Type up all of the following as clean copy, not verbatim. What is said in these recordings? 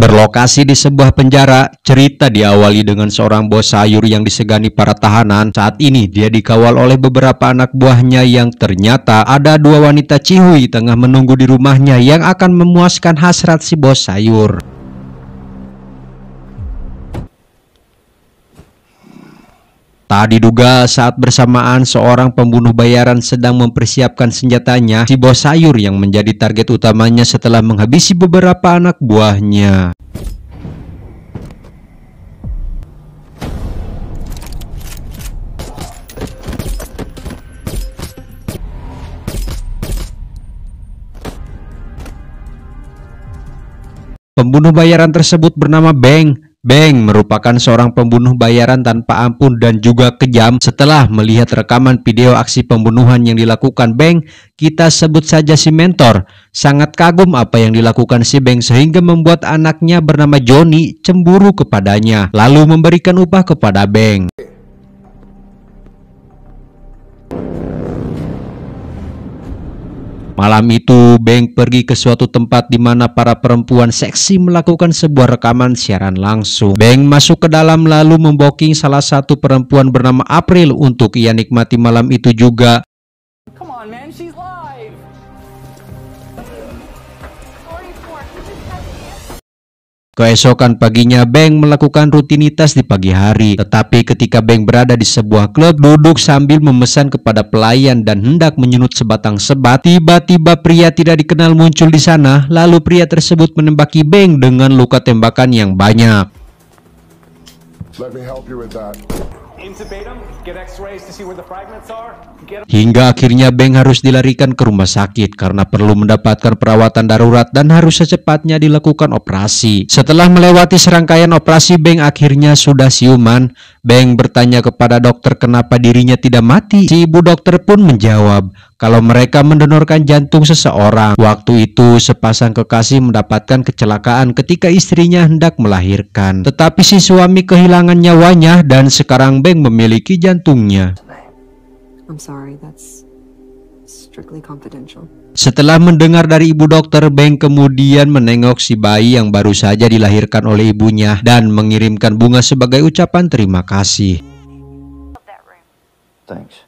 Berlokasi di sebuah penjara, cerita diawali dengan seorang bos sayur yang disegani para tahanan. Saat ini dia dikawal oleh beberapa anak buahnya yang ternyata ada dua wanita cihuy tengah menunggu di rumahnya yang akan memuaskan hasrat si bos sayur. Tak diduga saat bersamaan seorang pembunuh bayaran sedang mempersiapkan senjatanya, si bos sayur yang menjadi target utamanya setelah menghabisi beberapa anak buahnya. Pembunuh bayaran tersebut bernama Beng. Beng merupakan seorang pembunuh bayaran tanpa ampun dan juga kejam. Setelah melihat rekaman video aksi pembunuhan yang dilakukan Beng, kita sebut saja si mentor, sangat kagum apa yang dilakukan si Beng sehingga membuat anaknya bernama Johnny cemburu kepadanya, lalu memberikan upah kepada Beng. Malam itu, Beng pergi ke suatu tempat di mana para perempuan seksi melakukan sebuah rekaman siaran langsung. Beng masuk ke dalam lalu memboking salah satu perempuan bernama April untuk ia nikmati malam itu juga. Come on, man, she's live. Keesokan paginya, Beng melakukan rutinitas di pagi hari. Tetapi ketika Beng berada di sebuah klub, duduk sambil memesan kepada pelayan dan hendak menyunut sebatang sebat, tiba-tiba pria tidak dikenal muncul di sana. Lalu pria tersebut menembaki Beng dengan luka tembakan yang banyak. Let me help you with that. Hingga akhirnya Beng harus dilarikan ke rumah sakit karena perlu mendapatkan perawatan darurat dan harus secepatnya dilakukan operasi. Setelah melewati serangkaian operasi, Beng akhirnya sudah siuman. Beng bertanya kepada dokter kenapa dirinya tidak mati. Si ibu dokter pun menjawab kalau mereka mendonorkan jantung seseorang. Waktu itu sepasang kekasih mendapatkan kecelakaan ketika istrinya hendak melahirkan. Tetapi si suami kehilangan nyawanya dan sekarang Beng memiliki jantungnya. I'm sorry, that's strictly confidential. Setelah mendengar dari ibu dokter, Beng kemudian menengok si bayi yang baru saja dilahirkan oleh ibunya dan mengirimkan bunga sebagai ucapan terima kasih. Thanks.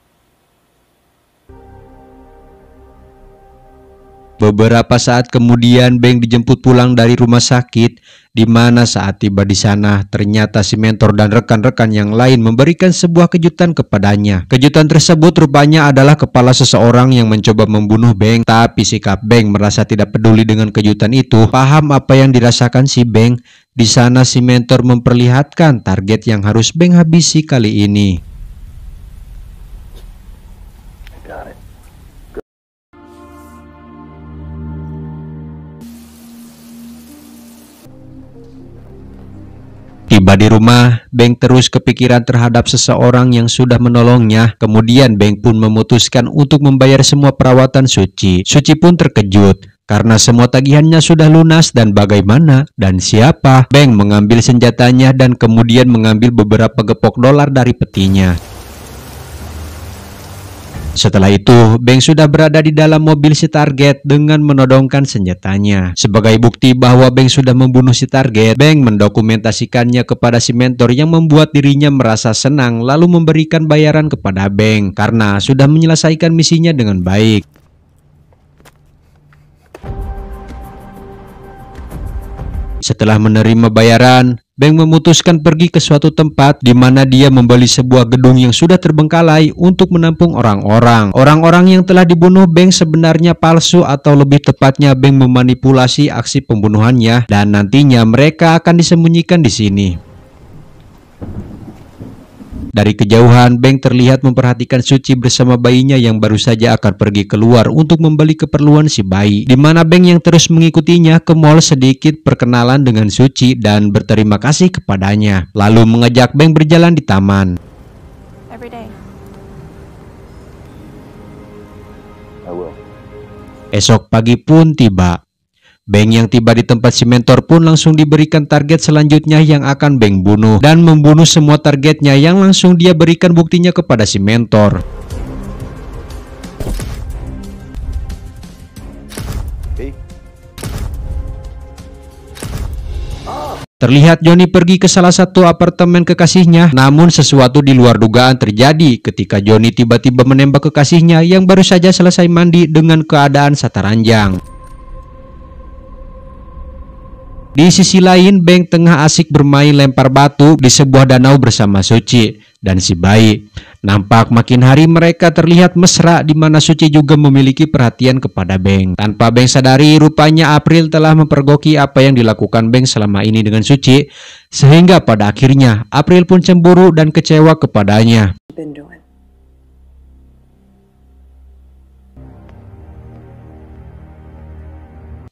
Beberapa saat kemudian Beng dijemput pulang dari rumah sakit, di mana saat tiba di sana ternyata si mentor dan rekan-rekan yang lain memberikan sebuah kejutan kepadanya. Kejutan tersebut rupanya adalah kepala seseorang yang mencoba membunuh Beng, tapi sikap Beng merasa tidak peduli dengan kejutan itu. Paham apa yang dirasakan si Beng? Di sana si mentor memperlihatkan target yang harus Beng habisi kali ini. Tiba di rumah, Beng terus kepikiran terhadap seseorang yang sudah menolongnya. Kemudian Beng pun memutuskan untuk membayar semua perawatan Suci. Suci pun terkejut karena semua tagihannya sudah lunas dan bagaimana dan siapa. Beng mengambil senjatanya dan kemudian mengambil beberapa gepok dolar dari petinya. Setelah itu, Beng sudah berada di dalam mobil si target dengan menodongkan senjatanya. Sebagai bukti bahwa Beng sudah membunuh si target, Beng mendokumentasikannya kepada si mentor yang membuat dirinya merasa senang lalu memberikan bayaran kepada Beng karena sudah menyelesaikan misinya dengan baik. Setelah menerima bayaran, Beng memutuskan pergi ke suatu tempat di mana dia membeli sebuah gedung yang sudah terbengkalai untuk menampung orang-orang. Orang-orang yang telah dibunuh Beng sebenarnya palsu atau lebih tepatnya Beng memanipulasi aksi pembunuhannya dan nantinya mereka akan disembunyikan di sini. Dari kejauhan, Beng terlihat memperhatikan Suci bersama bayinya yang baru saja akan pergi keluar untuk membeli keperluan si bayi. Di mana Beng yang terus mengikutinya ke mall sedikit perkenalan dengan Suci dan berterima kasih kepadanya. Lalu mengajak Beng berjalan di taman. Esok pagi pun tiba. Beng yang tiba di tempat si mentor pun langsung diberikan target selanjutnya yang akan Beng bunuh dan membunuh semua targetnya yang langsung dia berikan buktinya kepada si mentor. Terlihat Johnny pergi ke salah satu apartemen kekasihnya, namun sesuatu di luar dugaan terjadi ketika Johnny tiba-tiba menembak kekasihnya yang baru saja selesai mandi dengan keadaan sataranjang. Di sisi lain, Beng tengah asik bermain lempar batu di sebuah danau bersama Suci dan si bayi. Nampak makin hari mereka terlihat mesra di mana Suci juga memiliki perhatian kepada Beng. Tanpa Beng sadari, rupanya April telah mempergoki apa yang dilakukan Beng selama ini dengan Suci, sehingga pada akhirnya April pun cemburu dan kecewa kepadanya.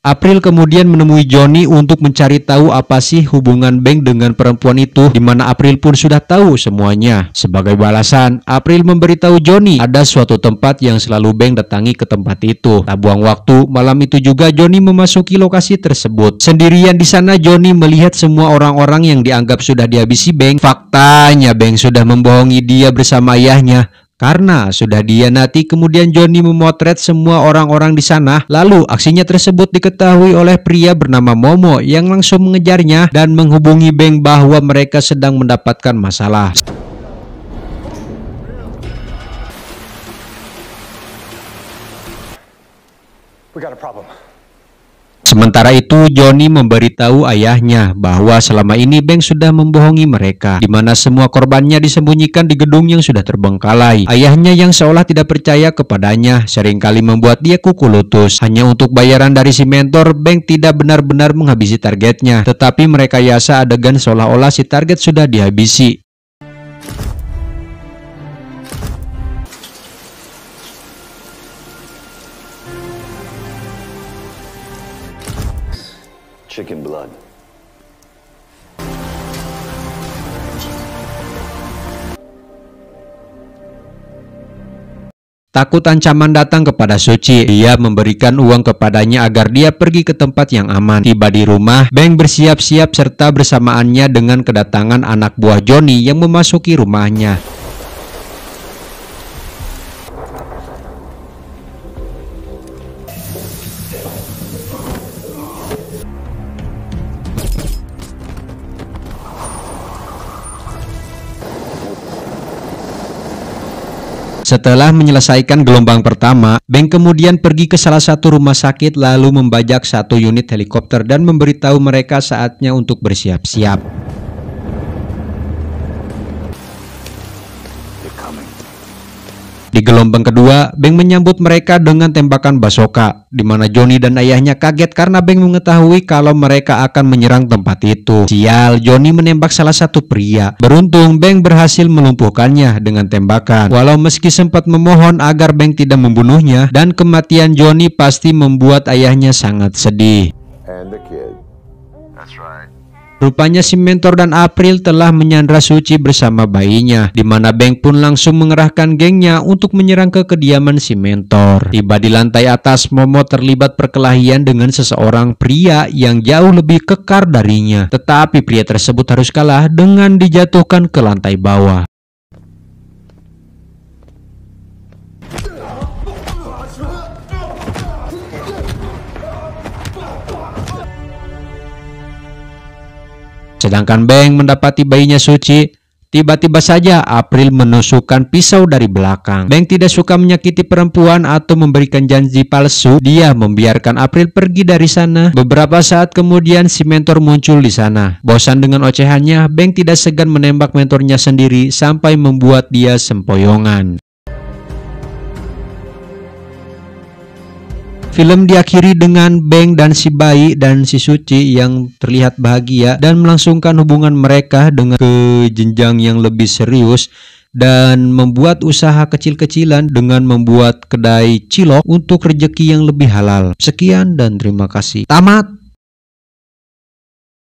April kemudian menemui Johnny untuk mencari tahu apa sih hubungan Beng dengan perempuan itu, di mana April pun sudah tahu semuanya. Sebagai balasan, April memberitahu Johnny ada suatu tempat yang selalu Beng datangi ke tempat itu. Tak buang waktu, malam itu juga Johnny memasuki lokasi tersebut. Sendirian di sana, Johnny melihat semua orang-orang yang dianggap sudah dihabisi Beng. Faktanya Beng sudah membohongi dia bersama ayahnya. Karena sudah dihianati, kemudian Johnny memotret semua orang-orang di sana. Lalu aksinya tersebut diketahui oleh pria bernama Momo yang langsung mengejarnya dan menghubungi Beng bahwa mereka sedang mendapatkan masalah. We got a problem. Sementara itu, Johnny memberitahu ayahnya bahwa selama ini Beng sudah membohongi mereka, di mana semua korbannya disembunyikan di gedung yang sudah terbengkalai. Ayahnya yang seolah tidak percaya kepadanya seringkali membuat dia kuku lutus. Hanya untuk bayaran dari si mentor, Beng tidak benar-benar menghabisi targetnya, tetapi merekayasa adegan seolah-olah si target sudah dihabisi. Chicken blood. Takut ancaman datang kepada Suci, dia memberikan uang kepadanya agar dia pergi ke tempat yang aman. Tiba di rumah, Beng bersiap-siap serta bersamaannya dengan kedatangan anak buah Johnny yang memasuki rumahnya. Setelah menyelesaikan gelombang pertama, Beng kemudian pergi ke salah satu rumah sakit lalu membajak satu unit helikopter dan memberitahu mereka saatnya untuk bersiap-siap. Di gelombang kedua, Beng menyambut mereka dengan tembakan basoka, di mana Johnny dan ayahnya kaget karena Beng mengetahui kalau mereka akan menyerang tempat itu. Sial, Johnny menembak salah satu pria. Beruntung, Beng berhasil melumpuhkannya dengan tembakan. Walau meski sempat memohon agar Beng tidak membunuhnya, dan kematian Johnny pasti membuat ayahnya sangat sedih. And the kid. That's right. Rupanya si mentor dan April telah menyandra Suci bersama bayinya, di mana Beng pun langsung mengerahkan gengnya untuk menyerang ke kediaman si mentor. Tiba di lantai atas, Momo terlibat perkelahian dengan seseorang pria yang jauh lebih kekar darinya. Tetapi pria tersebut harus kalah dengan dijatuhkan ke lantai bawah. Sedangkan Beng mendapati bayinya Suci. Tiba-tiba saja April menusukkan pisau dari belakang. Beng tidak suka menyakiti perempuan atau memberikan janji palsu. Dia membiarkan April pergi dari sana. Beberapa saat kemudian si mentor muncul di sana. Bosan dengan ocehannya, Beng tidak segan menembak mentornya sendiri sampai membuat dia sempoyongan. Film diakhiri dengan Beng dan si bayi dan si Suci yang terlihat bahagia dan melangsungkan hubungan mereka dengan ke jenjang yang lebih serius dan membuat usaha kecil-kecilan dengan membuat kedai cilok untuk rezeki yang lebih halal. Sekian dan terima kasih. Tamat.